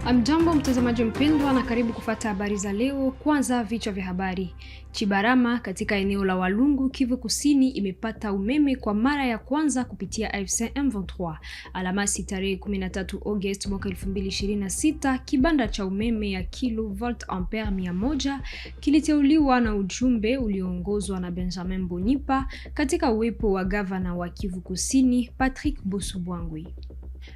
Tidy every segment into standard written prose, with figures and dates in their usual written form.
Amjambo mtazamaji mpendwa na karibu kufuata habari za leo. Kwanza vichwa vya habari. Chibarama katika eneo la Walungu, Kivu Kusini imepata umeme kwa mara ya kwanza kupitia AFC M23. Alhamisi tarehe 13 Agosti mwaka 2026, kibanda cha umeme ya kilovolt ampere 100 kiliteuliwa na ujumbe ulioongozwa na Benjamin Mbonipa katika uwepo wa gavana wa Kivu Kusini Patrick Bosubwangwi.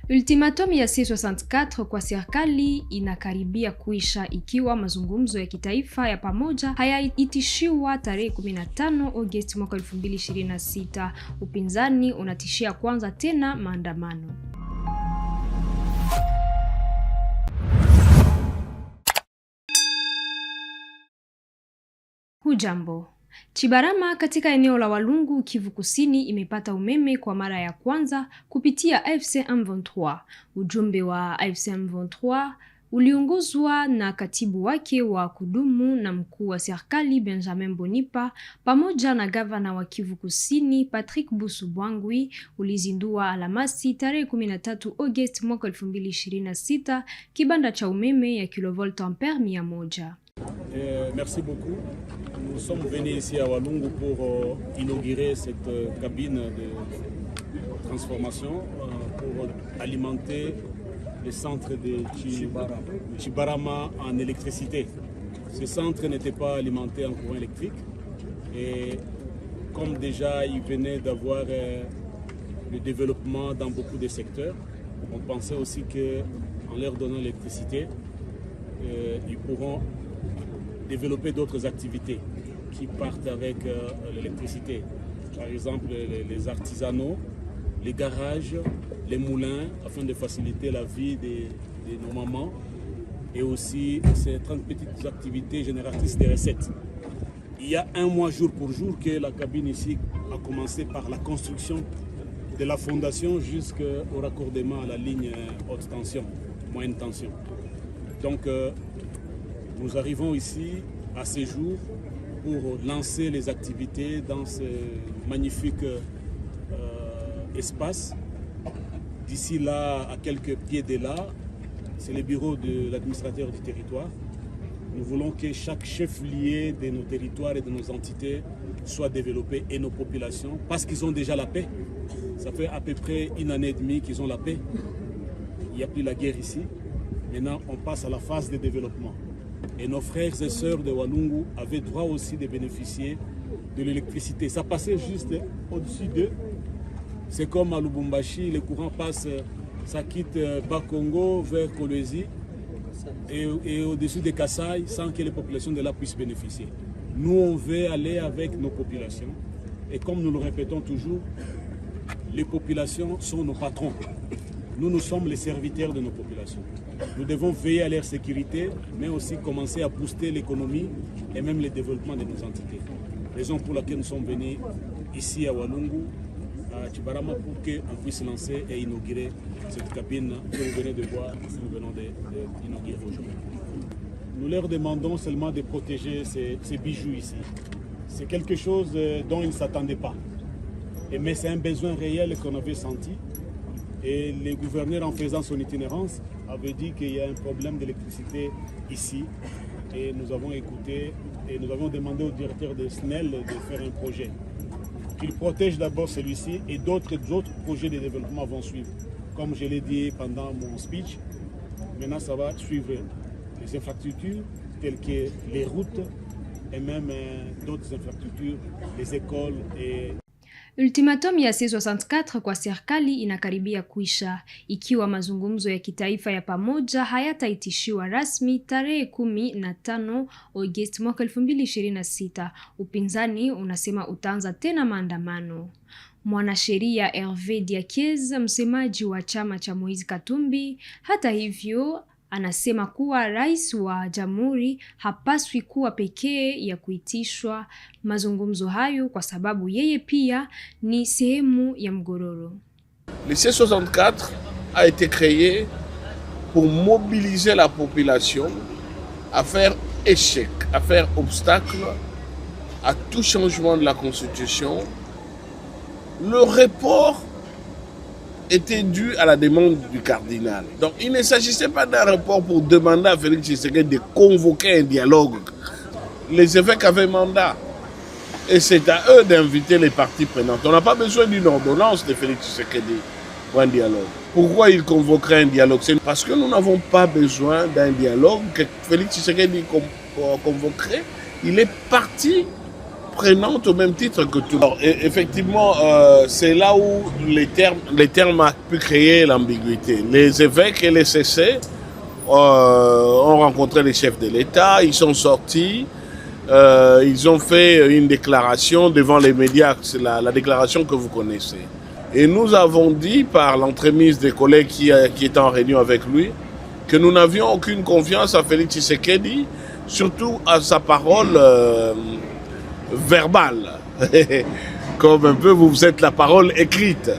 Ultimatum ya C64 kwa serikali inakaribia kuisha ikiwa mazungumzo ya kitaifa ya pamoja hayaitishiwa tarehe 15 Agosti mwaka 2026. Upinzani unatishia kwanza tena maandamano. Hujambo. Chibarama katika eneo la Walungu, Kivu Kusini imepata umeme kwa mara ya kwanza kupitia AFC M23. Ujumbe wa AFC M23 uliongozwa na katibu wake wa kudumu na mkuu wa serikali Benjamin Mbonipa pamoja na gavana wa Kivu Kusini Patrick Bosubwangwi ulizindua Alhamisi tarehe 13 Agosti mwaka 2026 kibanda cha umeme ya kilovolt ampere 100. Merci beaucoup. Nous sommes venus ici à Walungu pour inaugurer cette cabine de transformation pour alimenter le centre de Chibarama en électricité. Ce centre n'était pas alimenté en courant électrique et comme déjà il venait d'avoir le développement dans beaucoup de secteurs, on pensait aussi qu'en leur donnant l'électricité, ils pourront développer d'autres activités qui partent avec l'électricité. Par exemple, les artisanaux, les garages, les moulins, afin de faciliter la vie de nos mamans. Et aussi ces 30 petites activités génératrices de recettes. Il y a un mois jour pour jour que la cabine ici a commencé par la construction de la fondation jusqu'au raccordement à la ligne haute tension, moyenne tension. Donc, nous arrivons ici à ce jour pour lancer les activités dans ce magnifique espace. D'ici là, à quelques pieds de là, c'est le bureau de l'administrateur du territoire. Nous voulons que chaque chef-lieu de nos territoires et de nos entités soit développé et nos populations, parce qu'ils ont déjà la paix. Ça fait à peu près 1 année et demie qu'ils ont la paix. Il n'y a plus la guerre ici. Maintenant, on passe à la phase de développement. Et nos frères et sœurs de Walungu avaient droit aussi de bénéficier de l'électricité. Ça passait juste au-dessus d'eux. C'est comme à Lubumbashi, le courant passe, ça quitte Bakongo vers Kolwezi et au-dessus de Kassai sans que les populations de là puissent bénéficier. Nous, on veut aller avec nos populations. Et comme nous le répétons toujours, les populations sont nos patrons. Nous sommes les serviteurs de nos populations. Nous devons veiller à leur sécurité, mais aussi commencer à booster l'économie et même le développement de nos entités. Raison pour laquelle nous sommes venus ici à Walungu, à Chibarama, pour qu'on puisse lancer et inaugurer cette cabine que vous venez de voir, que nous venons d'inaugurer aujourd'hui. Nous leur demandons seulement de protéger ces bijoux ici. C'est quelque chose dont ils ne s'attendaient pas. Mais c'est un besoin réel qu'on avait senti. Et le gouverneur, en faisant son itinérance, avait dit qu'il y a un problème d'électricité ici. Et nous avons écouté et nous avons demandé au directeur de SNEL de faire un projet. Qu'il protège d'abord celui-ci et d'autres projets de développement vont suivre. Comme je l'ai dit pendant mon speech, maintenant ça va suivre les infrastructures telles que les routes et même d'autres infrastructures, les écoles et... Ultimatum ya C64 kwa serikali inakaribia kuisha ikiwa mazungumzo ya kitaifa ya pamoja hayataitishiwa rasmi tarehe 15 Agosti mwaka 2026. Upinzani unasema utaanza tena maandamano. Mwanasheria Hervé Diakez, msemaji wa chama cha Moise Katumbi, hata hivyo anasema kuwa rais wa jamhuri hapaswi kuwa pekee ya kuitishwa mazungumzo hayo kwa sababu yeye pia ni sehemu ya mgororo. Le C64 a été créé pour mobiliser la population à faire échec, à faire obstacle à tout changement de la Constitution. Le report était due à la demande du cardinal. Donc il ne s'agissait pas d'un rapport pour demander à Félix Tshisekedi de convoquer un dialogue. Les évêques avaient mandat. Et c'est à eux d'inviter les parties prenantes. On n'a pas besoin d'une ordonnance de Félix Tshisekedi pour un dialogue. Pourquoi il convoquerait un dialogue? C'est parce que nous n'avons pas besoin d'un dialogue que Félix Tshisekedi convoquerait. Il est partie prenante au même titre que tout. Alors, effectivement, c'est là où les termes ont pu créer l'ambiguïté. Les évêques et les CC ont rencontré les chefs de l'État, ils sont sortis. Ils ont fait une déclaration devant les médias, c'est la déclaration que vous connaissez. Et nous avons dit, par l'entremise des collègues qui étaient en réunion avec lui, que nous n'avions aucune confiance à Félix Tshisekedi, surtout à sa parole verbale, comme un peu vous êtes la parole écrite.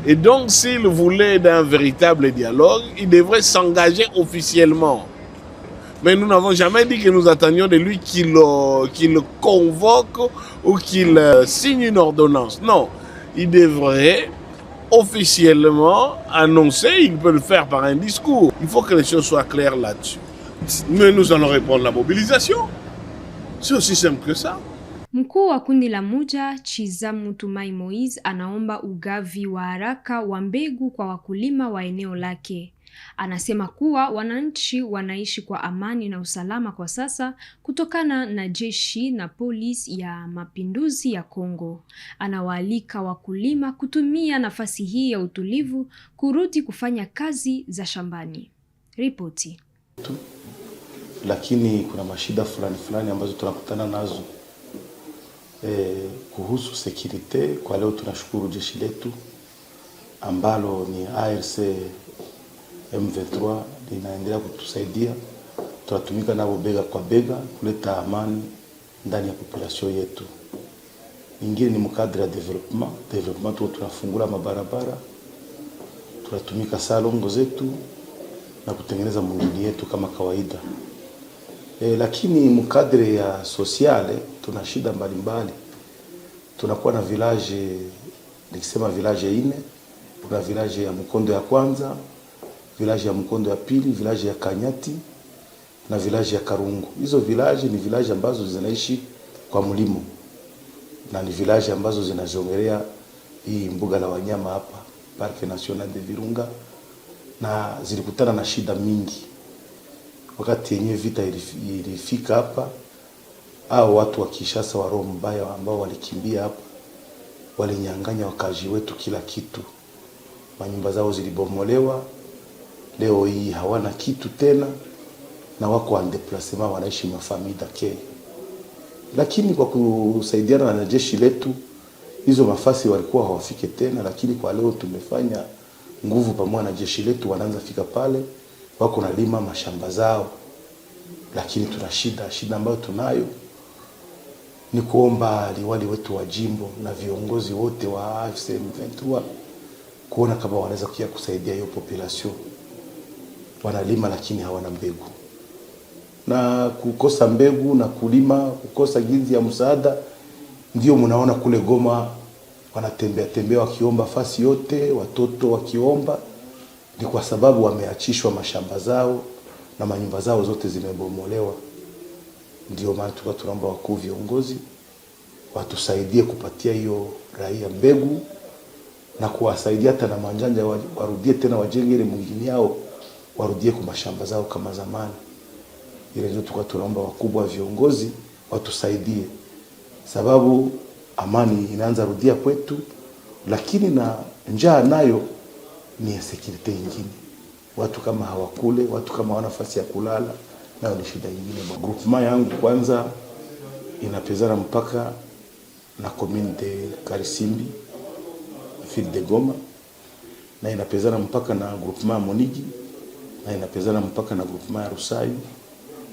Et donc, s'il voulait d'un véritable dialogue, il devrait s'engager officiellement. Mais nous n'avons jamais dit que nous attendions de lui qu'il le convoque ou qu'il signe une ordonnance. Non, il devrait officiellement annoncer, il peut le faire par un discours. Il faut que les choses soient claires là-dessus. Mais nous allons répondre à la mobilisation. C'est aussi simple que ça. Mkuu wa kundi la Muja Chizamu Tumai Moise anaomba ugavi wa haraka wa mbegu kwa wakulima wa eneo lake. Anasema kuwa wananchi wanaishi kwa amani na usalama kwa sasa kutokana na jeshi na polisi ya mapinduzi ya Kongo. Anawaalika wakulima kutumia nafasi hii ya utulivu kurudi kufanya kazi za shambani. Ripoti. Lakini kuna mashida fulani ambazo tunakutana nazo. Kuhusu security, kwa leo tunashukuru jeshi letu ambalo ni ARC M23 linaendelea kutusaidia. Tunatumika nao bega kwa bega kuleta amani ndani ya population yetu. Ingine ni mkadra development tu, tunafungula mabarabara, tunatumika salongo zetu na kutengeneza mwingine yetu kama kawaida. Lakini mkadre ya sociale tuna shida mbalimbali. Tunakuwa na village, nikisema village 4, kuna village ya Mkondo ya kwanza, village ya Mkondo ya pili, village ya Kanyati na village ya Karungu. Hizo village ni village ambazo zinaishi kwa mlimo na ni village ambazo zinajongelea hii mbuga la wanyama hapa Parc National de Virunga, na zilikutana na shida mingi wakati yenyewe vita ilifika hapa. Hao watu wa Kishasa wa roho mbaya ambao walikimbia hapa walinyang'anya wakazi wetu kila kitu. Manyumba zao zilibomolewa, leo hii hawana kitu tena na wako en déplacement, wanaishi mafamida ke. Lakini kwa kusaidiana na jeshi letu hizo mafasi walikuwa hawafike tena, lakini kwa leo tumefanya nguvu pamoja na jeshi letu, wanaanza fika pale, wako na lima mashamba zao. Lakini tuna shida ambayo tunayo ni kuomba liwali wetu wa jimbo na viongozi wote wa AFC M23 kuona kama wanaweza kia kusaidia hiyo population. Wanalima lakini hawana mbegu, na kukosa mbegu na kulima, kukosa ginzi ya msaada, ndio mnaona kule Goma wanatembea wakiomba fasi yote, watoto wakiomba. Ni kwa sababu wameachishwa mashamba zao na manyumba zao zote zimebomolewa. Ndio maana tunaomba wakuu viongozi watusaidie kupatia hiyo raia mbegu na kuwasaidia hata na manjanja warudie tena, wajenge ile mwingine yao, warudie kwa mashamba zao kama zamani. Ile ndio tunaomba wakubwa viongozi watusaidie, sababu amani inaanza rudia kwetu, lakini na njaa nayo ni security nyingine. Watu kama hawakule, watu kama hawana nafasi ya kulala, nayo ni shida nyingine. Groupement yangu kwanza inapezana mpaka na commune de Karisimbi, ville de Goma, na inapezana mpaka na groupement Monigi, na inapezana mpaka na groupement ya Rusayu,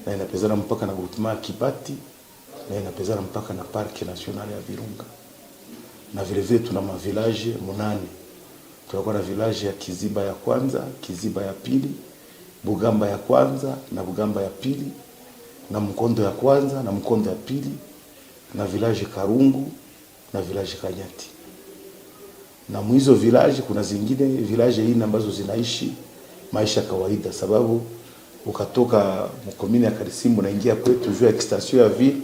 na inapezana mpaka na groupement ya Kibati, na inapezana mpaka na Parc National ya Virunga. Na vile vile tuna village 8. Tunakuwa na village ya Kiziba ya kwanza, Kiziba ya pili, Bugamba ya kwanza na Bugamba ya pili, na Mkondo ya kwanza na Mkondo ya pili, na village Karungu na village Kanyati. na mwizo village kuna zingine village hii ambazo zinaishi maisha kawaida, sababu ukatoka mkomini ya Karisimbo na ingia kwetu juu ya extension ya ville,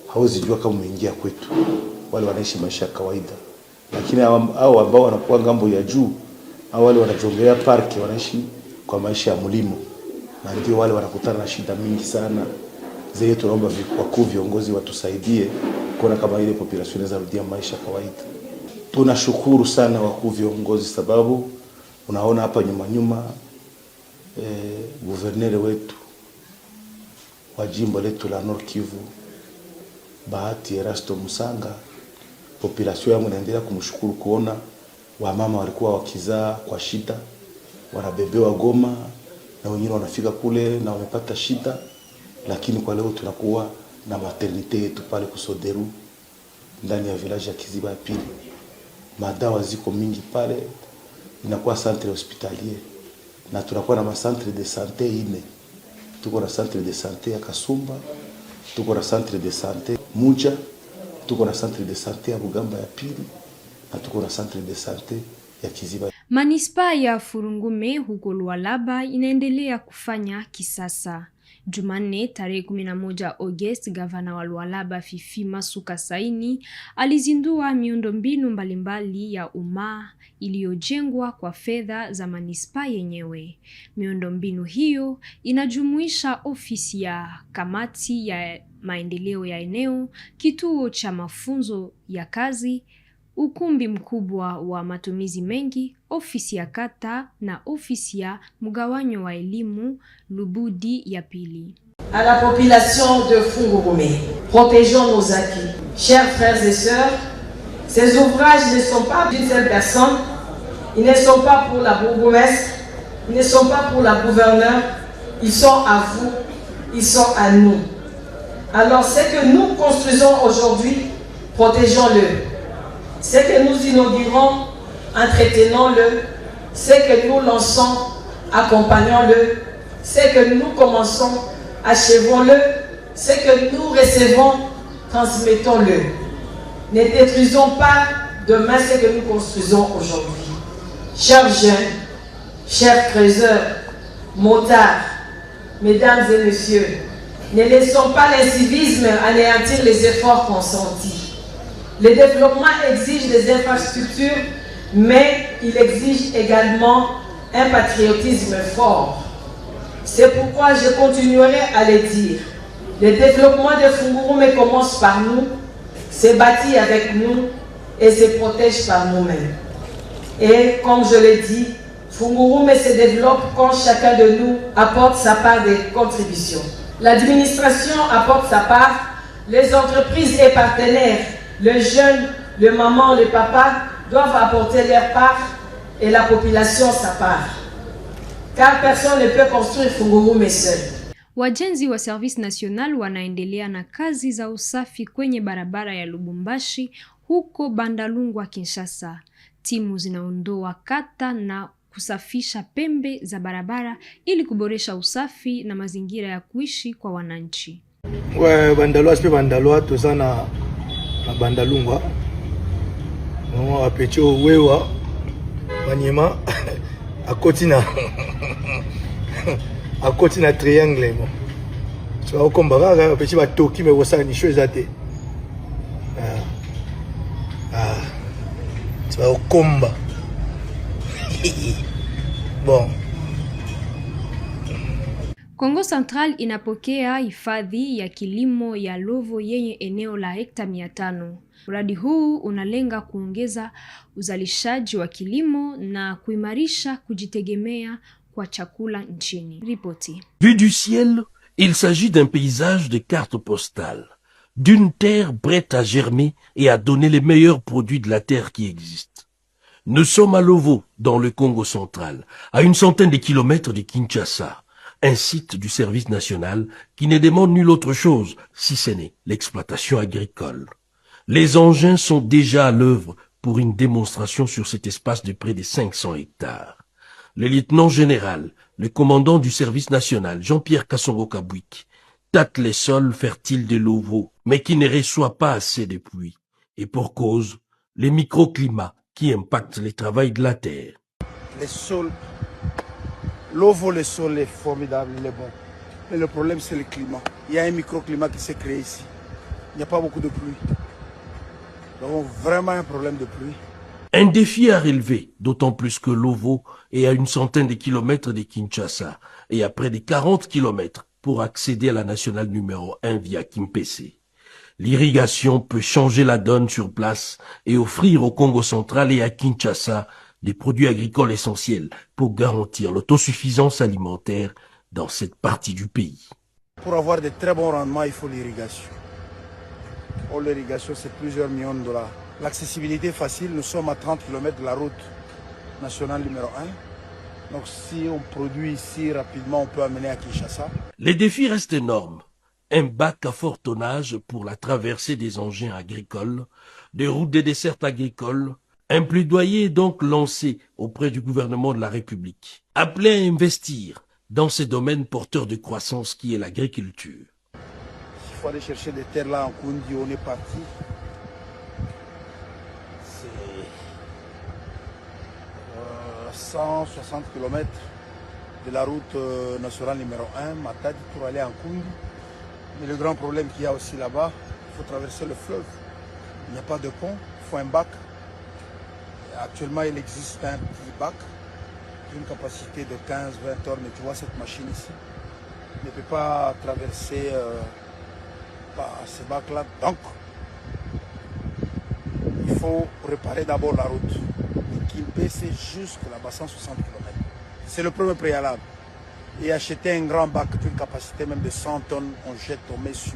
hauwezi jua kama umeingia kwetu. Wale wanaishi maisha kawaida, lakini hao ambao wanakuwa ngambo ya juu au wale wanajongelea park wanaishi kwa maisha ya mlimo, na ndio wale wanakutana na shida mingi sana. Zile tunaomba wakuu viongozi watusaidie kuona kama ile population inaweza rudia maisha kawaida. Tunashukuru sana wakuu viongozi, sababu unaona hapa nyuma guvernere wetu wa jimbo letu la Nord Kivu Bahati Erasto Musanga, population yangu inaendelea kumshukuru kuona wamama walikuwa wakizaa kwa shida, wanabebewa Goma na wengine wanafika kule na wamepata shida, lakini kwa leo tunakuwa na maternite yetu pale Kusoderu ndani ya village ya Kiziba ya pili. Madawa ziko mingi pale, inakuwa centre hospitalier, na tunakuwa na macentre de santé ine. Tuko na centre de santé ya Kasumba, tuko na centre de santé Muja, tuko na centre de santé ya Bugamba ya pili, na tuko na centre de santé ya Kiziba. Manispa ya Furungume huko Lualaba inaendelea kufanya kisasa. Jumanne tarehe 11 Agosti, gavana wa Lualaba Fifi Masuka Saini alizindua miundombinu mbalimbali ya umma iliyojengwa kwa fedha za manispa yenyewe. Miundombinu hiyo inajumuisha ofisi ya kamati ya maendeleo ya eneo, kituo cha mafunzo ya kazi, ukumbi mkubwa wa matumizi mengi, ofisi ya kata na ofisi ya mgawanyo wa elimu Lubudi ya pili. À la population de Fungurume, protégeons nos acquis. Chers frères et sœurs, ces ouvrages ne sont pas d'une seule personne, ils ne sont pas pour la bourgmestre, ils ne sont pas pour la gouverneure, ils sont à vous, ils sont à nous. Alors ce que nous construisons aujourd'hui, protégeons-le. Ce que nous inaugurons, entretenons-le. Ce que nous lançons, accompagnons-le. Ce que nous commençons, achevons-le. Ce que nous recevons, transmettons-le. Ne détruisons pas demain ce que nous construisons aujourd'hui. Chers jeunes, chers creuseurs, motards, mesdames et messieurs, ne laissons pas l'incivisme anéantir les efforts consentis. Le développement exige des infrastructures, mais il exige également un patriotisme fort. C'est pourquoi je continuerai à le dire. Le développement de Fungurume commence par nous, se bâtit avec nous et se protège par nous-mêmes. Et comme je l'ai dit, Fungurume se développe quand chacun de nous apporte sa part de contribution. L'administration apporte sa part, les entreprises et partenaires, le jeune, le maman, le papa doivent apporter leur part et la population sa part. Car personne ne peut construire Fungurume seul. Wajenzi wa Service National wanaendelea na kazi za usafi kwenye barabara ya Lubumbashi huko Bandalungwa Kinshasa. Timu zinaondoa kata na kusafisha pembe za barabara ili kuboresha usafi na mazingira ya kuishi kwa wananchi. Bandalungwa tuzana na Bandalungwa mama wapecho wewa wanyema akoti na triangle mo so akombara pechi batoki me bosa ni chose te so akomba bon. Kongo Central inapokea hifadhi ya kilimo ya Lovo yenye eneo la hekta 500. Mradi huu unalenga kuongeza uzalishaji wa kilimo na kuimarisha kujitegemea kwa chakula nchini. Ripoti. Vu du ciel, il s'agit d'un paysage de carte postale, d'une terre prête à germer et à donner les meilleurs produits de la terre qui existent. Nous sommes à Lovo, dans le Congo central, à une centaine de kilomètres de Kinshasa, un site du service national qui ne demande nulle autre chose, si ce n'est l'exploitation agricole. Les engins sont déjà à l'œuvre pour une démonstration sur cet espace de près de 500 hectares. Le lieutenant général, le commandant du service national, Jean-Pierre Kassongo Kabouik, tâte les sols fertiles de Lovo, mais qui ne reçoit pas assez de pluie. Et pour cause, les microclimats qui impactent le travail de la terre. Les sols, l'eau le sol est formidable, il est bon. Mais le problème, c'est le climat. Il y a un microclimat qui s'est créé ici. Il n'y a pas beaucoup de pluie. Nous avons vraiment un problème de pluie. Un défi à relever, d'autant plus que Lovo est à une centaine de kilomètres de Kinshasa et à près de 40 kilomètres pour accéder à la nationale numéro 1 via Kimpese. L'irrigation peut changer la donne sur place et offrir au Congo central et à Kinshasa des produits agricoles essentiels pour garantir l'autosuffisance alimentaire dans cette partie du pays. Pour avoir de très bons rendements, il faut l'irrigation. Oh, l'irrigation, c'est plusieurs millions de dollars. L'accessibilité est facile, nous sommes à 30 km de la route nationale numéro 1. Donc si on produit ici rapidement, on peut amener à Kinshasa. Les défis restent énormes. Un bac à fort tonnage pour la traversée des engins agricoles, des routes de dessert agricoles. Un plaidoyer est donc lancé auprès du gouvernement de la République, appelé à investir dans ces domaines porteurs de croissance qui est l'agriculture. Il faut aller chercher des terres là en Kundi, on est parti. C'est 160 km de la route nationale numéro 1, Matadi, pour aller en Kundi. Mais le grand problème qu'il y a aussi là-bas, il faut traverser le fleuve. Il n'y a pas de pont, il faut un bac. Actuellement, il existe un petit bac d'une capacité de 15-20 tonnes. Mais tu vois cette machine ici ne peut pas traverser ce bac-là. Donc, il faut réparer d'abord la route. Qui baisse jusque là-bas, 160 km. C'est le premier préalable. Et acheter un grand bac d'une capacité même de 100 tonnes, on jette, on met sur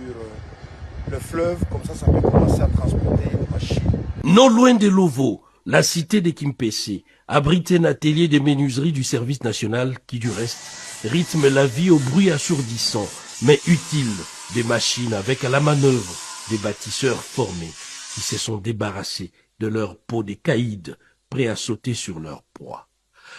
le fleuve, comme ça peut commencer à transporter les machines. Non loin de Lovo, la cité de Kimpese abrite un atelier de menuiserie du service national qui, du reste, rythme la vie au bruit assourdissant, mais utile des machines avec à la manœuvre des bâtisseurs formés qui se sont débarrassés de leur peau de caïd, prêts à sauter sur leur proie.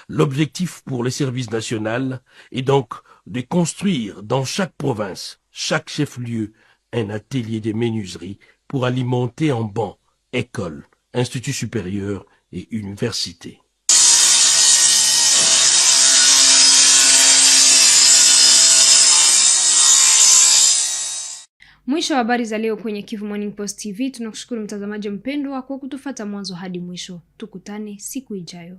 L'objectif pour le service national est donc de construire dans chaque province, chaque chef-lieu, un atelier de menuiserie pour alimenter en bancs, écoles, instituts supérieurs et universités. Mwisho wa habari za leo kwenye Kivu Morning Post TV. Tunakushukuru mtazamaji mpendwa kwa kutufuata mwanzo hadi mwisho. Tukutane siku ijayo.